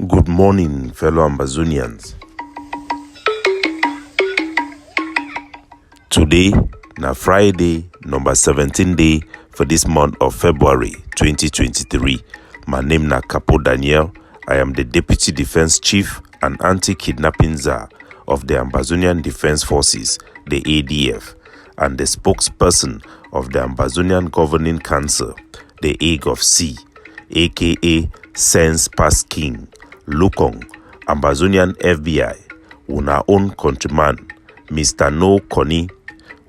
Good morning, fellow Ambazonians. Today, na Friday, number 17 day for this month of February 2023. My name na Capo Daniel. I am the Deputy Defense Chief and Anti-Kidnapping Czar of the Ambazonia Defence Forces, the ADF, and the spokesperson of the Ambazonian Governing Council, the Egg of Sea, aka Sense Pass King, Lukong, Ambazonian FBI, una own countryman, Mr. No Koni.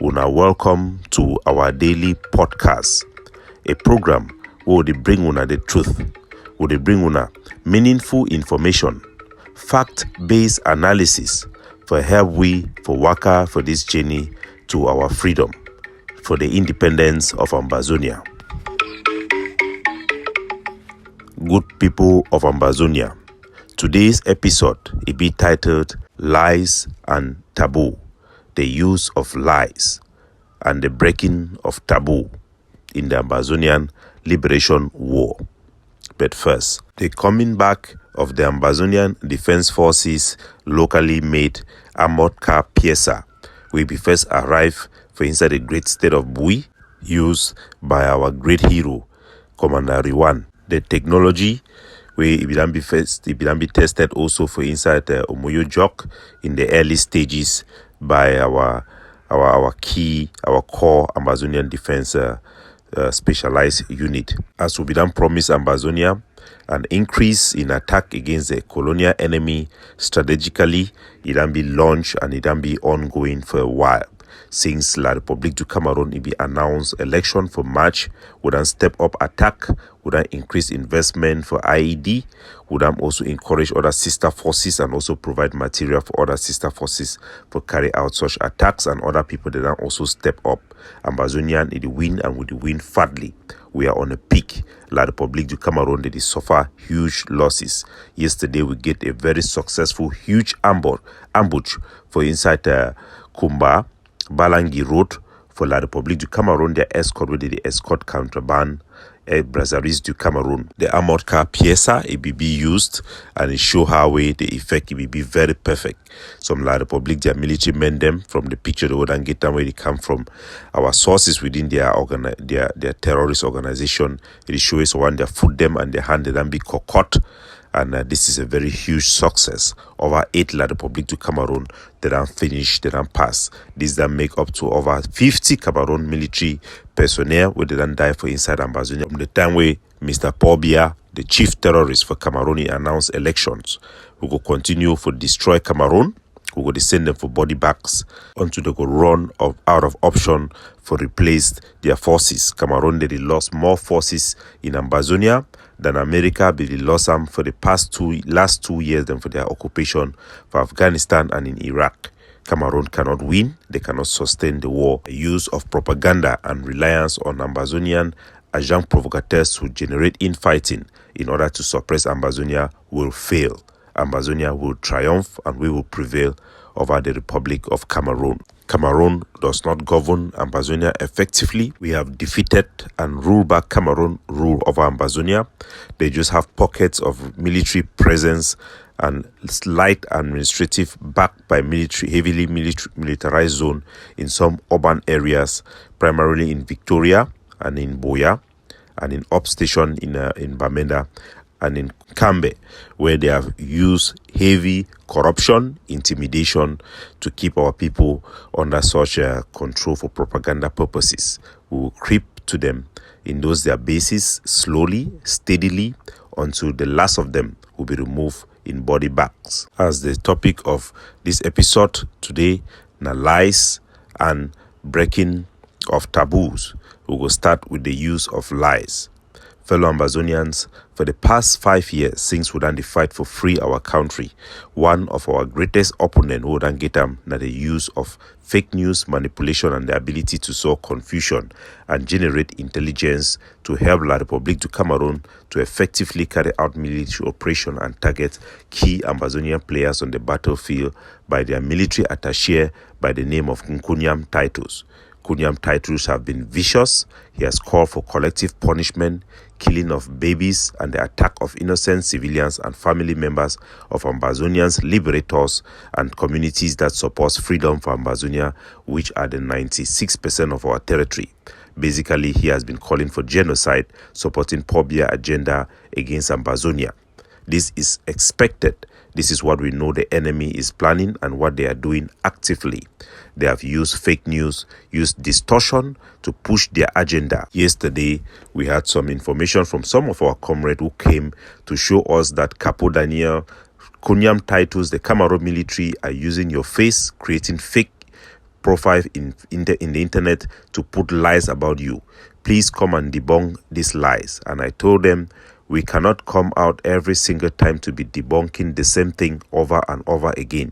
Una welcome to our daily podcast, a program where they bring una the truth, where they bring una meaningful information, fact-based analysis for help we for waka for this journey to our freedom, for the independence of Ambazonia. Good people of Ambazonia, today's episode will be titled Lies and Taboo, the use of lies and the breaking of taboo in the Ambazonian Liberation War. But first, the coming back of the Ambazonian Defence Forces locally made armored car Piesa will be first arrive for inside the great state of Bui, used by our great hero, Commander Riwan. The technology where it will be tested also for inside the Omoyo Jok in the early stages by our core Ambazonian Defense specialized unit. As we done promise Ambazonia an increase in attack against the colonial enemy strategically, it can be launched and it can be ongoing for a while. Since La République du Cameroon it be announced election for March, would then step up attack, would then increase investment for IED, would then also encourage other sister forces and also provide material for other sister forces for carry out such attacks, and other people that then also step up. Ambazonian it win and would win fatly. We are on a peak. La République du Cameroon did suffer huge losses. Yesterday we get a very successful huge ambush for inside Kumba Balangi Road for La République du Cameroon. Their escort with the escort contraband brasseries du Cameroon. The armored car Piesa it be used and it show how way the effect it will be very perfect. Some La République their military men them from the picture they would and get them where they come from. Our sources within their terrorist organization, it shows one their foot them and their hand they then be caught. And this is a very huge success. Over 8 La République du Cameroon, they don't finish, they don't pass. This then make up to over 50 Cameroon military personnel where they don't die for inside Ambazonia. From the time where Mr. Paul Biya, the chief terrorist for Cameroon, he announced elections, we will continue for destroy Cameroon. We will send them for body bags until they go run out of option for replace their forces. Cameroon they lost more forces in Ambazonia than America, but they lost them for the last 2 years than for their occupation for Afghanistan and in Iraq. Cameroon cannot win, they cannot sustain the war. The use of propaganda and reliance on Ambazonian agents provocateurs who generate infighting in order to suppress Ambazonia will fail. Ambazonia will triumph and we will prevail over the Republic of Cameroon. Cameroon does not govern Ambazonia effectively. We have defeated and ruled back Cameroon rule over Ambazonia. They just have pockets of military presence and slight administrative backed by heavily militarized zone in some urban areas, primarily in Victoria and in Boya and in upstation in Bamenda and in Kambe, where they have used heavy corruption, intimidation to keep our people under such control for propaganda purposes. We will creep to them in their bases slowly, steadily, until the last of them will be removed in body bags. As the topic of this episode today, na lies and breaking of taboos, we will start with the use of lies. Fellow Ambazonians, for the past 5 years since we done the fight for free our country, one of our greatest opponents who done get them na the use of fake news manipulation and the ability to sow confusion and generate intelligence to help La République du Cameroon to effectively carry out military operation and target key Ambazonian players on the battlefield by their military attaché by the name of Nkunyam titles. Kunyam titles have been vicious. He has called for collective punishment, killing of babies, and the attack of innocent civilians and family members of Ambazonians, liberators, and communities that support freedom for Ambazonia, which are the 96% of our territory. Basically, he has been calling for genocide, supporting Pobia agenda against Ambazonia. This is expected. This is what we know the enemy is planning and what they are doing actively. They have used fake news, used distortion to push their agenda. Yesterday, we had some information from some of our comrades who came to show us that Capo Daniel, Kunyam titles, the Cameroon military are using your face, creating fake profile in the internet to put lies about you. Please come and debunk these lies. And I told them, we cannot come out every single time to be debunking the same thing over and over again.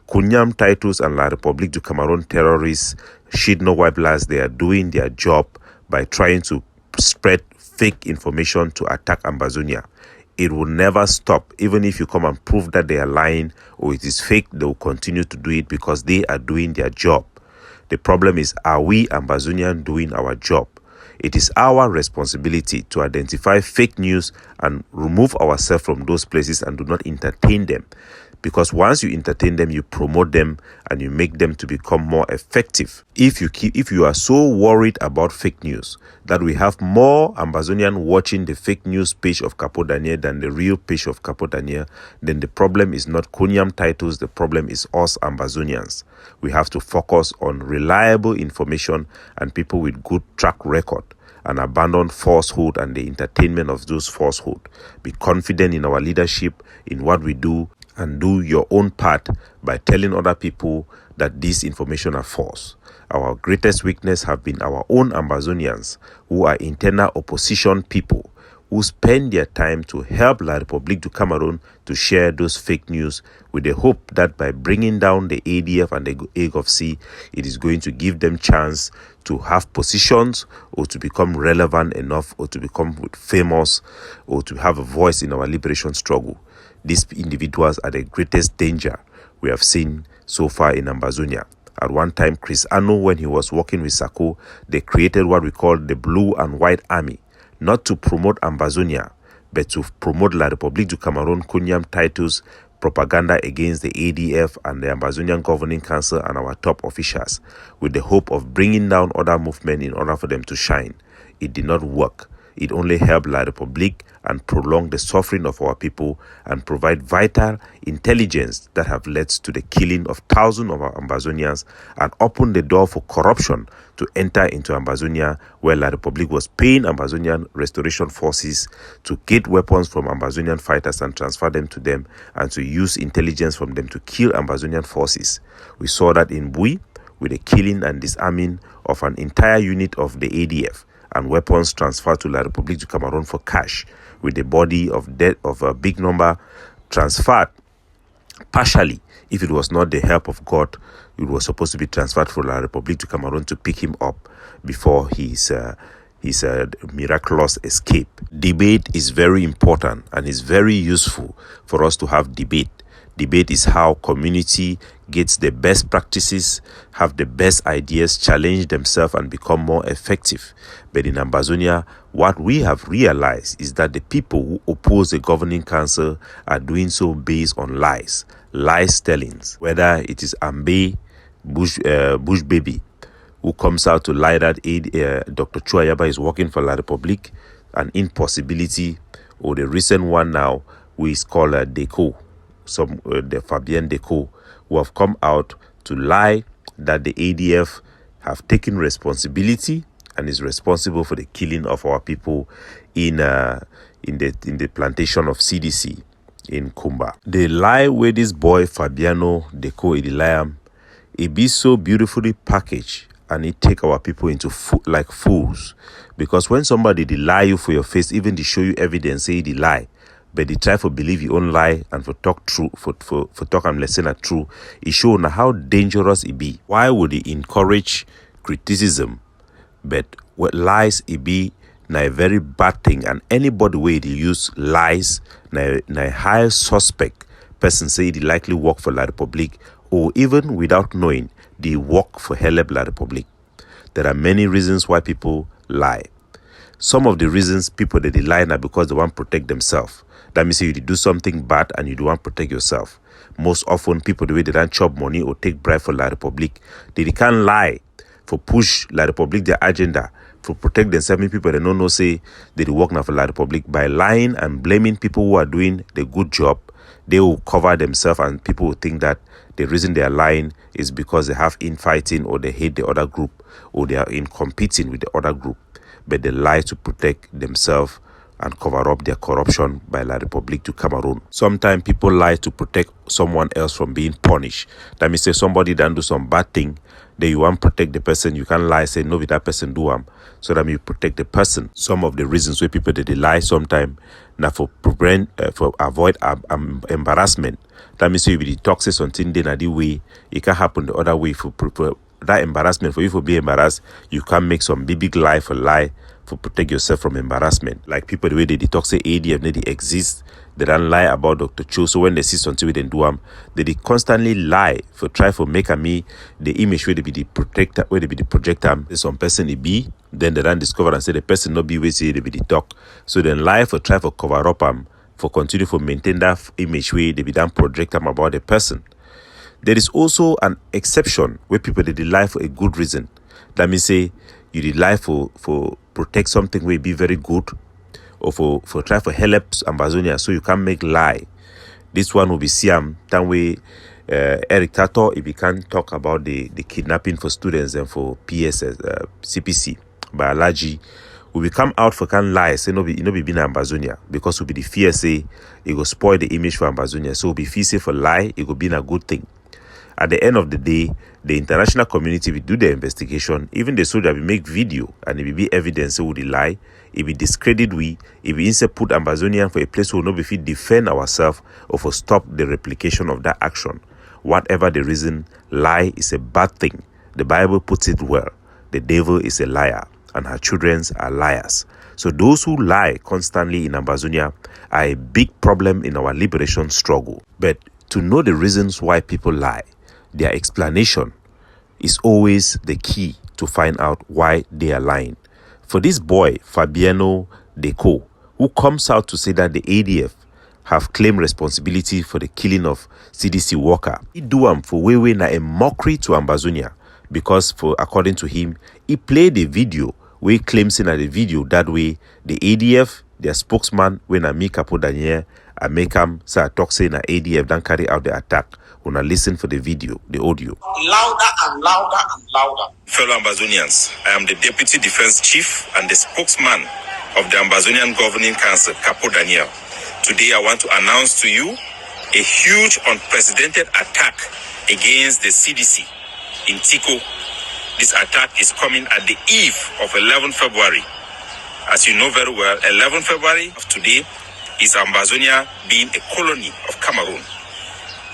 Kunyam titles and La République du Cameroon terrorists, shit no wipe lies, they are doing their job by trying to spread fake information to attack Ambazonia. It will never stop. Even if you come and prove that they are lying or it is fake, they will continue to do it because they are doing their job. The problem is, are we Ambazonians doing our job? It is our responsibility to identify fake news and remove ourselves from those places and do not entertain them. Because once you entertain them, you promote them and you make them to become more effective. If you are so worried about fake news that we have more Ambazonian watching the fake news page of Capo Daniel than the real page of Capo Daniel, then the problem is not Kunyam titles, the problem is us Ambazonians. We have to focus on reliable information and people with good track record and abandon falsehood and the entertainment of those falsehood. Be confident in our leadership, in what we do, and do your own part by telling other people that this information are false. Our greatest weakness have been our own Ambazonians, who are internal opposition people, who spend their time to help La République du Cameroon to share those fake news with the hope that by bringing down the ADF and the AGOFC, it is going to give them chance to have positions or to become relevant enough or to become famous or to have a voice in our liberation struggle. These individuals are the greatest danger we have seen so far in Ambazonia. At one time, Chris Ano, when he was working with Sako, they created what we call the Blue and White Army, not to promote Ambazonia, but to promote La République du Cameroon Kunyam titles, propaganda against the ADF and the Ambazonian Governing Council and our top officials, with the hope of bringing down other movements in order for them to shine. It did not work. It only helped La République and prolong the suffering of our people and provide vital intelligence that have led to the killing of thousands of our Ambazonians and opened the door for corruption to enter into Ambazonia, where La République was paying Ambazonian Restoration Forces to get weapons from Ambazonian fighters and transfer them to them and to use intelligence from them to kill Ambazonian forces. We saw that in Bui with the killing and disarming of an entire unit of the ADF and weapons transferred to La République du Cameroon for cash, with the body of dead of a big number transferred partially. If it was not the help of God, it was supposed to be transferred from La République du Cameroon to pick him up before his miraculous escape. Debate is very important and is very useful for us to have debate. Debate is how community gets the best practices, have the best ideas, challenge themselves and become more effective. But in Ambazonia, what we have realized is that the people who oppose the governing council are doing so based on lies tellings. Whether it is Ambe, Bush Baby, who comes out to lie that Dr. Chuayaba is working for La République, an impossibility, or the recent one now, who is called Deco. The Fabien Deco, who have come out to lie that the ADF have taken responsibility and is responsible for the killing of our people in the plantation of CDC in Kumba. The lie where this boy Fabiano Deco Idilayam, it be so beautifully packaged and it take our people into like fools, because when somebody they lie you for your face, even they show you evidence say they lie, but they try to believe your own lie and for talk true, for talk and listen at true. It shows now how dangerous it be. Why would they encourage criticism? But what lies it be na a very bad thing, and anybody way they use lies na a high suspect person say they likely work for La République, or even without knowing they work for Heleb La République. there are many reasons why people lie. Some of the reasons people they lie are because they want to protect themselves. That means you do something bad and you do want to protect yourself. Most often, people, the way they don't chop money or take bribe for La Republique, they can't lie for push La Republique their agenda, for protect themselves. Many people they don't know say they work now for La Republique. By lying and blaming people who are doing the good job, they will cover themselves, and people will think that the reason they are lying is because they have infighting or they hate the other group or they are in competing with the other group. But they lie to protect themselves and cover up their corruption by La Republique to Cameroon. Sometimes people lie to protect someone else from being punished. That means say somebody done do some bad thing, then you want to protect the person. You can't lie, say no, with that person do so that you protect the person. Some of the reasons why people they lie sometimes now for prevent for avoid embarrassment. That means if you talk say something then the way it can happen the other way for that embarrassment. For you to be embarrassed, you can make some big lie for protect yourself from embarrassment. Like people the way they talk say ADF they exist, they don't lie about Dr. Cho. So when they see something we do they constantly lie for try for make me the image where they be the protector, where they be the projector. Some person it be, then they don't discover and say the person not be where say they be the talk. So then lie for try for cover up for continue for maintain that image where they be done project about the person. There is also an exception where people they lie for a good reason. That means say you did lie for protect something will be very good, or for try for help Ambazonia, so you can make lie. This one will be Siam. That way, Eric Tato, if he can talk about the kidnapping for students and for PSS, CPC, by Alaji, we will come out for can lie, say no be been Ambazonia, because we be the fear say it will spoil the image for Ambazonia. So we fear say for lie, it will be a good thing. At the end of the day, the international community will do the investigation. Even the soldier will make video and it will be evidence would lie. It will discredit we. It will instead put Ambazonian for a place where we will not be fit defend ourselves or for stop the replication of that action. Whatever the reason, lie is a bad thing. The Bible puts it well. The devil is a liar and her children are liars. So those who lie constantly in Ambazonia are a big problem in our liberation struggle. But to know the reasons why people lie, their explanation is always the key to find out why they are lying. For this boy, Fabiano Deco, who comes out to say that the ADF have claimed responsibility for the killing of CDC worker, he do for way na a mockery to Ambazonia, because according to him, he played a video where he claims in the video that way the ADF, their spokesman, when I meet Capo Daniel, I make him say talk say na ADF don't carry out the attack. When I listen for the video, the audio. Louder and louder and louder. Fellow Ambazonians, I am the Deputy Defense Chief and the spokesman of the Ambazonian Governing Council, Capo Daniel. Today I want to announce to you a huge unprecedented attack against the CDC in Tico. This attack is coming at the eve of 11 February. As you know very well, 11 February of today is Ambazonia being a colony of Cameroon.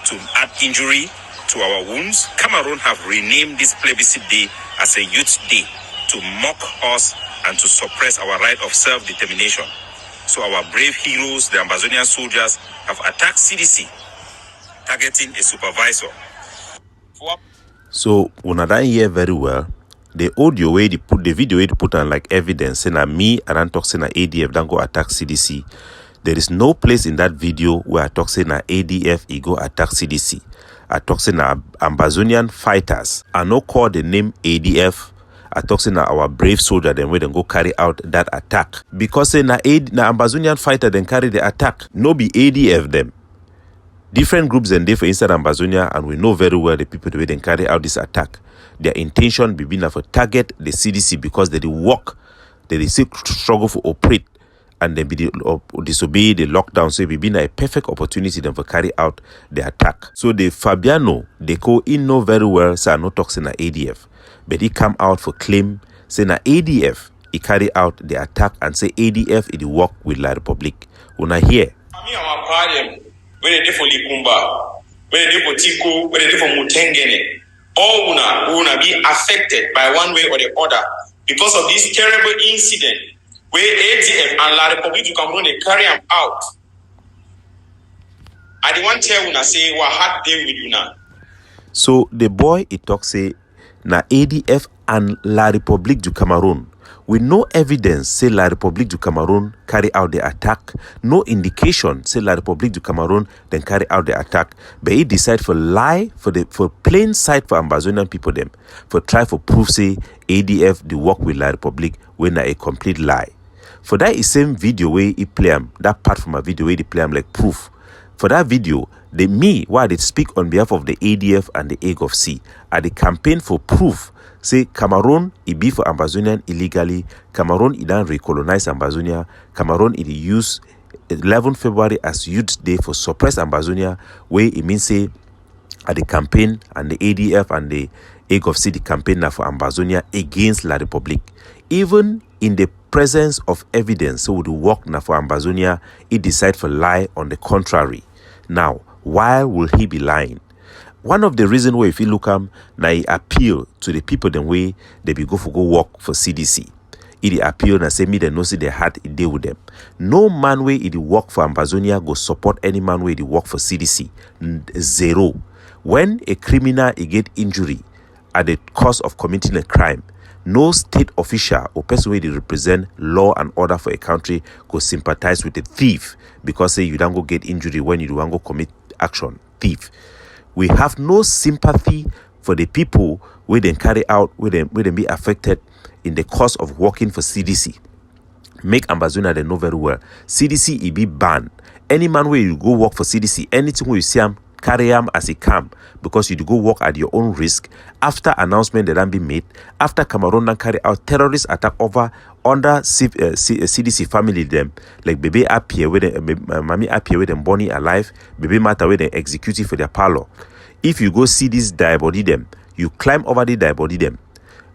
To add injury to our wounds, Cameroon have renamed this plebiscite day as a youth day to mock us and to suppress our right of self-determination. So our brave heroes, the Ambazonian soldiers, have attacked CDC, targeting a supervisor. So when I don't hear very well, the audio where they put the video where they put on like evidence saying that me and I'm talking ADF don't go attack CDC. There is no place in that video where I talk saying that ADF go attack CDC. I talk saying that Ambazonian fighters. I no call the name ADF. I talk saying that our brave soldier then where they go carry out that attack. Because say na Ambazonian fighter then carry the attack. No be ADF them. Different groups and different inside Ambazonia, and we know very well the people the way they carry out this attack. Their intention be been for target the CDC because they work, they still struggle for operate. And then disobey the lockdown, so it will be a perfect opportunity then for carry out the attack. So the Fabiano Deco in know very well say no talk say na ADF, but he come out for claim say na ADF he carry out the attack and say ADF it work with La Republique. Una hear? Me our party when they for Kumba, when they for Tico, when they for Mutengene, all una be affected by one way or the other because of this terrible incident. Where ADF and La Republique du Cameroon they carry them out. I don't want to tell you say what hard day with you now. So the boy he talk say na ADF and La République du Cameroon. With no evidence say La République du Cameroon carry out the attack, no indication say La République du Cameroon then carry out the attack, but he decide for lie for plain sight for Ambazonian people them, for try for proof say ADF the work with La République when na a complete lie. For that is same video where he play that part from a video where he play like proof. For that video, why they speak on behalf of the ADF and the AIG of C, at the campaign for proof, say Cameroon, it be for Ambazonian illegally, Cameroon, it don't recolonize Ambazonia, Cameroon, it use 11 February as Youth Day for suppress Ambazonia, where it means say, at the campaign and the ADF and the AIG of C, the campaign now for Ambazonia against La République. Even in the presence of evidence, so the work now for Ambazonia, it decide for lie on the contrary. Now, why will he be lying? One of the reasons why if you look na he appeal to the people the way they be go work for CDC. It appeal na say me they know see they had a deal with them. No man way it work for Ambazonia go support any man way it work for CDC. Zero. When a criminal he get injury at the cause of committing a crime, no state official or person where they represent law and order for a country go sympathize with a thief because say you don't go get injury when you don't go commit action. Thief. We have no sympathy for the people where they carry out, where they be affected in the course of working for CDC. Make Ambazonia they know very well. CDC it be banned. Any man where you go work for CDC, anything where you see him, carry him as he come because you go work at your own risk. After announcement that then be made, after Cameroon then carry out terrorist attack under CDC family them, like baby appear with them, mommy appear with them Bonnie alive, baby matter with them executed for their parlor. If you go see this die body them, you climb over the die body them,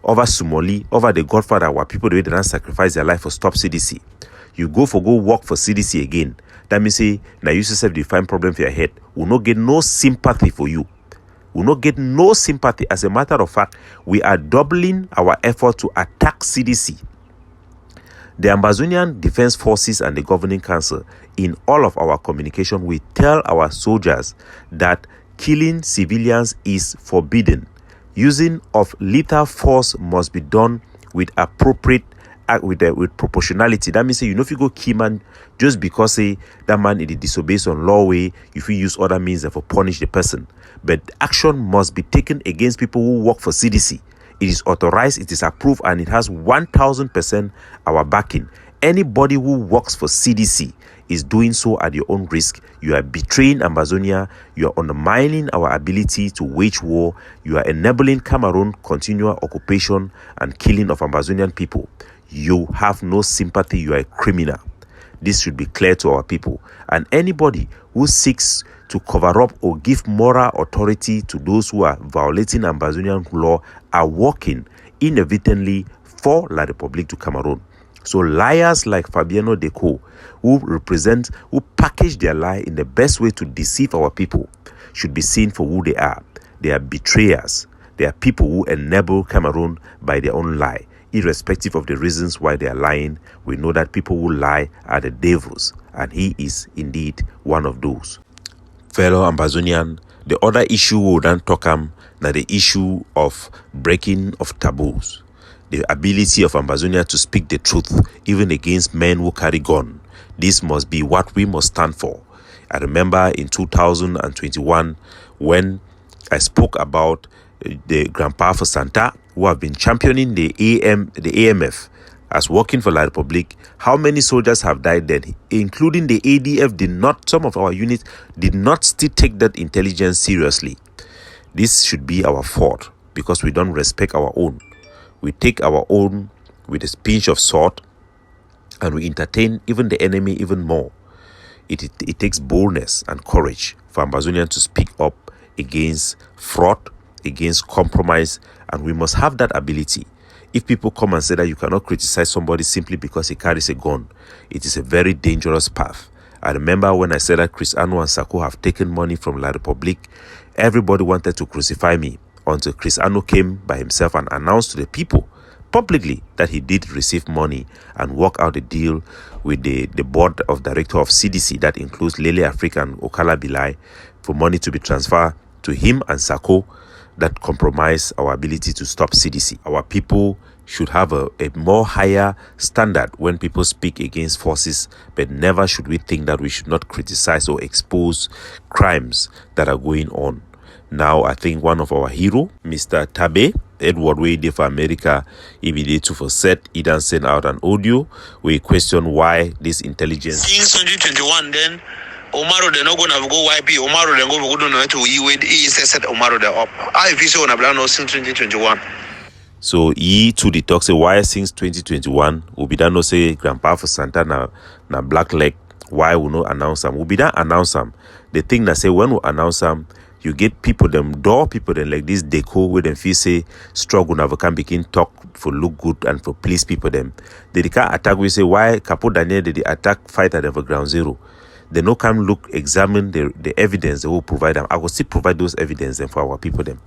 over Sumoli, over the Godfather where people the way they don't sacrifice their life for stop CDC. You go work for CDC again. That means say now you yourself define problem for your head. Will not get no sympathy for you. Will not get no sympathy. As a matter of fact, we are doubling our effort to attack CDC. The Ambazonian Defence Forces and the Governing Council, in all of our communication, we tell our soldiers that killing civilians is forbidden. Using of lethal force must be done with appropriate with proportionality. That means say you know if you go kill man just because say that man it disobeys on law way, if you use other means for punish the person. But action must be taken against people who work for CDC. It is authorized, it is approved, and it has 1000% our backing. Anybody who works for CDC is doing so at your own risk. You are betraying Ambazonia. You are undermining our ability to wage war. You are enabling Cameroon continual occupation and killing of Ambazonian people. You have no sympathy. You are a criminal. This should be clear to our people. And anybody who seeks to cover up or give moral authority to those who are violating Ambazonian law are working inadvertently for La République du Cameroon. So liars like Fabiano Deco, who package their lie in the best way to deceive our people, should be seen for who they are. They are betrayers. They are people who enable Cameroon by their own lie. Irrespective of the reasons why they are lying, we know that people who lie are the devils, and he is indeed one of those. Fellow Ambazonian, the other issue we would then talk now the issue of breaking of taboos. The ability of Ambazonia to speak the truth, even against men who carry gun. This must be what we must stand for. I remember in 2021 when I spoke about the Grandpa for Santa, who have been championing the AMF as working for La République. How many soldiers have died then, including the ADF some of our units did not still take that intelligence seriously. This should be our fault because we don't respect our own. We take our own with a pinch of salt and we entertain even the enemy even more. It takes boldness and courage for Ambazonians to speak up against fraud, against compromise, and we must have that ability. If people come and say that you cannot criticize somebody simply because he carries a gun, it is a very dangerous path. I remember when I said that Chris Ano and Sako have taken money from La République, everybody wanted to crucify me until Chris Ano came by himself and announced to the people publicly that he did receive money and work out a deal with the board of director of CDC that includes Lele Africa and Okala Bilai for money to be transferred to him and Sako that compromise our ability to stop CDC. Our people should have a more higher standard when people speak against forces, but never should we think that we should not criticize or expose crimes that are going on. Now, I think one of our hero, Mr. Tabe, Edward Wade for America, EBD2 for set, he done send out an audio. We question why this intelligence. Since 2021, then Omaro de no gonna go YP, Omaro de go don't know to he said Omaro de up. I visit on a plan since 2021. So he to the talk say why since 2021 we be done no say Grandpa for Santa na black leg, why we no announce them? We be done announce them. The thing that say when we announce them, you get people them door people them like this deco where them feel say struggle never can begin talk for look good and for please people them. They can't attack. We say why Capo Daniel did the attack fight at the ground zero. They no come look examine the evidence they will provide them. I will still provide those evidence them for our people them,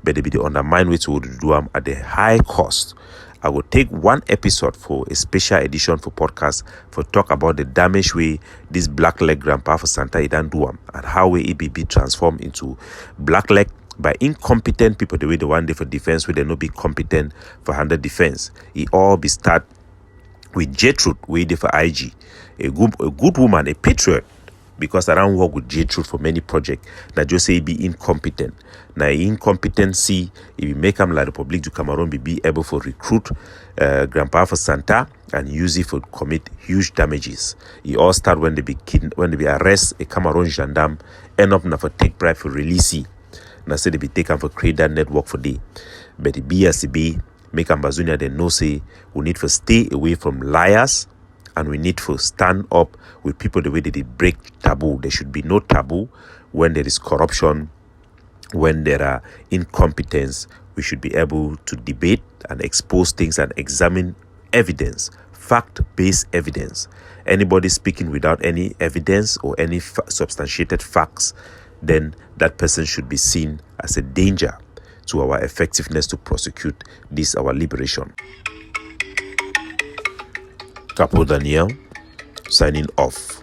but they be the undermine which would do them at the high cost. I will take one episode for a special edition for podcast for talk about the damage way this black leg grandpa for Santa Idan do and how we be transformed into black leg by incompetent people the way the one day for defense where they no be competent for handle defense. It all be start with J-Truth way there for IG, a good woman, a patriot, because I don't work with J-Truth for many projects that just say be incompetent. Now incompetency, if you make them like the Republic du Cameroon be able to recruit Grandpa for Santa and use it for commit huge damages. It all start when they be arrest a Cameroon gendarme, end up now for take bribe for release. Now say they be taken for create that network for day. But the BSB make Ambazonia they know say we need to stay away from liars. And we need to stand up with people the way they break taboo. There should be no taboo when there is corruption, when there are incompetence. We should be able to debate and expose things and examine evidence, fact-based evidence. Anybody speaking without any evidence or any substantiated facts, then that person should be seen as a danger to our effectiveness to prosecute this, our liberation. Capo Daniel, signing off.